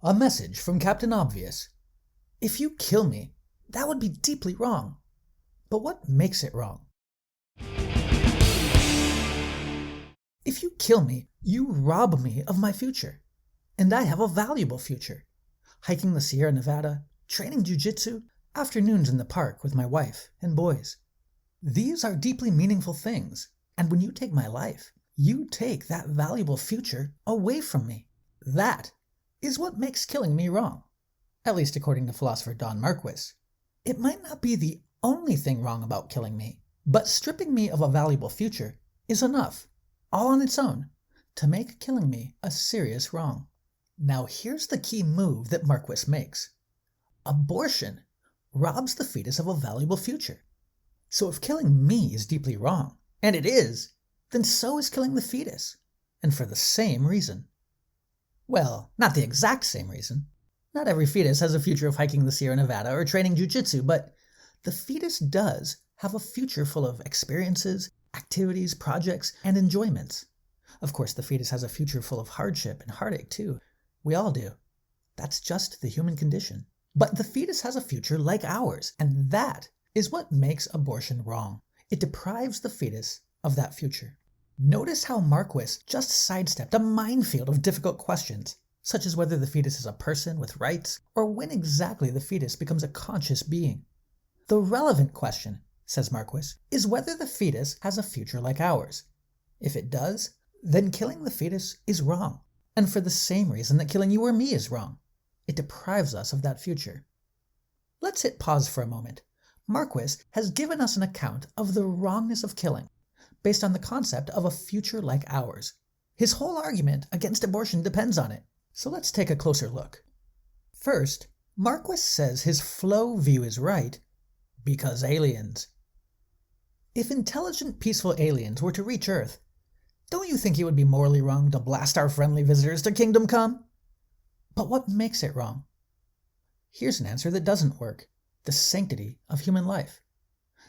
A message from Captain Obvious. If you kill me, that would be deeply wrong. But what makes it wrong? If you kill me, you rob me of my future. And I have a valuable future. Hiking the Sierra Nevada, training jiu-jitsu, afternoons in the park with my wife and boys. These are deeply meaningful things, and when you take my life, you take that valuable future away from me. That is what makes killing me wrong, at least according to philosopher Don Marquis. It might not be the only thing wrong about killing me, but stripping me of a valuable future is enough, all on its own, to make killing me a serious wrong. Now here's the key move that Marquis makes. Abortion robs the fetus of a valuable future. So if killing me is deeply wrong, and it is, then so is killing the fetus, and for the same reason. Well, not the exact same reason. Not every fetus has a future of hiking the Sierra Nevada or training jiu-jitsu, but the fetus does have a future full of experiences, activities, projects, and enjoyments. Of course, the fetus has a future full of hardship and heartache too. We all do. That's just the human condition. But the fetus has a future like ours, and that is what makes abortion wrong. It deprives the fetus of that future. Notice how Marquis just sidestepped a minefield of difficult questions, such as whether the fetus is a person with rights, or when exactly the fetus becomes a conscious being. The relevant question, says Marquis, is whether the fetus has a future like ours. If it does, then killing the fetus is wrong, and for the same reason that killing you or me is wrong. It deprives us of that future. Let's hit pause for a moment. Marquis has given us an account of the wrongness of killing, based on the concept of a future like ours. His whole argument against abortion depends on it, so let's take a closer look. First, Marquis says his flow view is right because aliens. If intelligent, peaceful aliens were to reach Earth, don't you think it would be morally wrong to blast our friendly visitors to Kingdom Come? But what makes it wrong? Here's an answer that doesn't work. The sanctity of human life.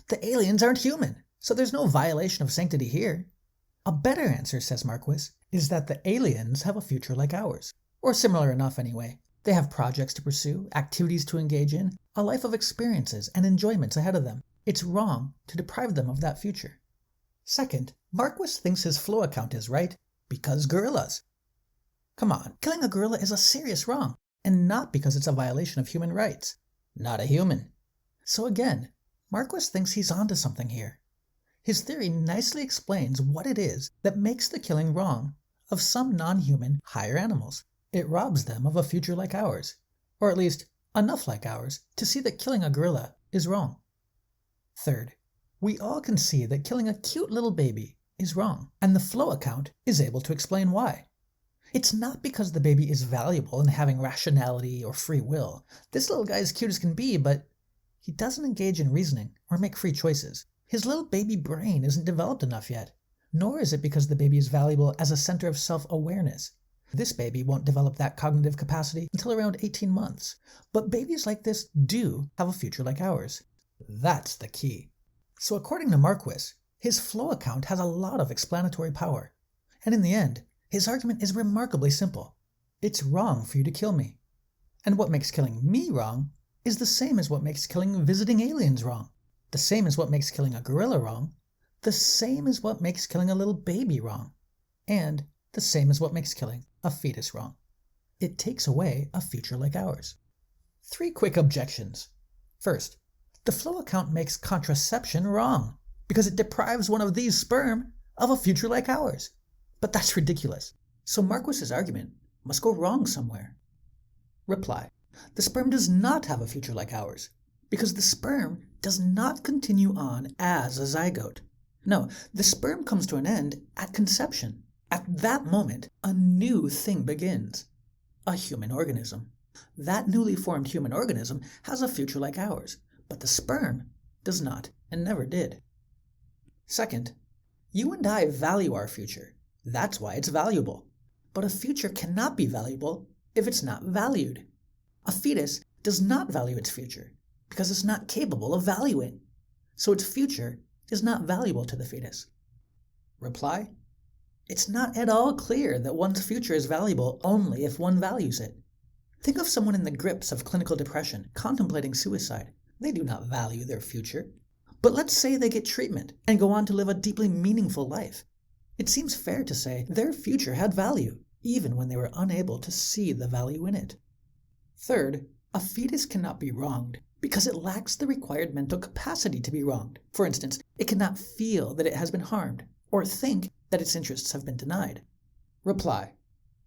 The aliens aren't human, so there's no violation of sanctity here. A better answer, says Marquis, is that the aliens have a future like ours, or similar enough anyway. They have projects to pursue, activities to engage in, a life of experiences and enjoyments ahead of them. It's wrong to deprive them of that future. Second, Marquis thinks his flow account is right because gorillas. Come on, killing a gorilla is a serious wrong, and not because it's a violation of human rights. Not a human. So again, Marquis thinks he's onto something here. His theory nicely explains what it is that makes the killing wrong of some non-human higher animals. It robs them of a future like ours, or at least enough like ours to see that killing a gorilla is wrong. Third, we all can see that killing a cute little baby is wrong, and the flow account is able to explain why. It's not because the baby is valuable and having rationality or free will. This little guy is cute as can be, but he doesn't engage in reasoning or make free choices. His little baby brain isn't developed enough yet, nor is it because the baby is valuable as a center of self-awareness. This baby won't develop that cognitive capacity until around 18 months, but babies like this do have a future like ours. That's the key. So according to Marquis, his flow account has a lot of explanatory power, and in the end, his argument is remarkably simple. It's wrong for you to kill me. And what makes killing me wrong is the same as what makes killing visiting aliens wrong. The same as what makes killing a gorilla wrong. The same as what makes killing a little baby wrong. And the same as what makes killing a fetus wrong. It takes away a future like ours. 3 quick objections. First, the flow account makes contraception wrong because it deprives one of these sperm of a future like ours. But that's ridiculous. So Marquis's argument must go wrong somewhere. Reply. The sperm does not have a future like ours, because the sperm does not continue on as a zygote. No, the sperm comes to an end at conception. At that moment, a new thing begins. A human organism. That newly formed human organism has a future like ours, but the sperm does not and never did. Second, you and I value our future. That's why it's valuable. But a future cannot be valuable if it's not valued. A fetus does not value its future because it's not capable of valuing. So its future is not valuable to the fetus. Reply? It's not at all clear that one's future is valuable only if one values it. Think of someone in the grips of clinical depression, contemplating suicide. They do not value their future. But let's say they get treatment and go on to live a deeply meaningful life. It seems fair to say their future had value, even when they were unable to see the value in it. Third, a fetus cannot be wronged because it lacks the required mental capacity to be wronged. For instance, it cannot feel that it has been harmed or think that its interests have been denied. Reply: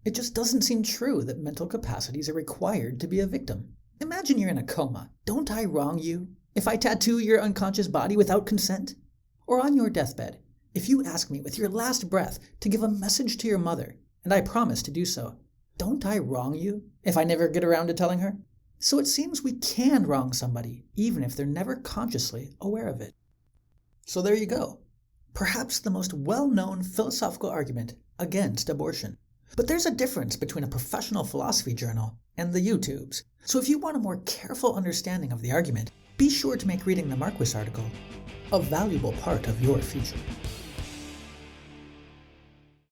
it just doesn't seem true that mental capacities are required to be a victim. Imagine you're in a coma. Don't I wrong you if I tattoo your unconscious body without consent? Or on your deathbed, if you ask me with your last breath to give a message to your mother, and I promise to do so, don't I wrong you if I never get around to telling her? So it seems we can wrong somebody, even if they're never consciously aware of it. So there you go. Perhaps the most well-known philosophical argument against abortion. But there's a difference between a professional philosophy journal and the YouTubes. So if you want a more careful understanding of the argument, be sure to make reading the Marquis article a valuable part of your future.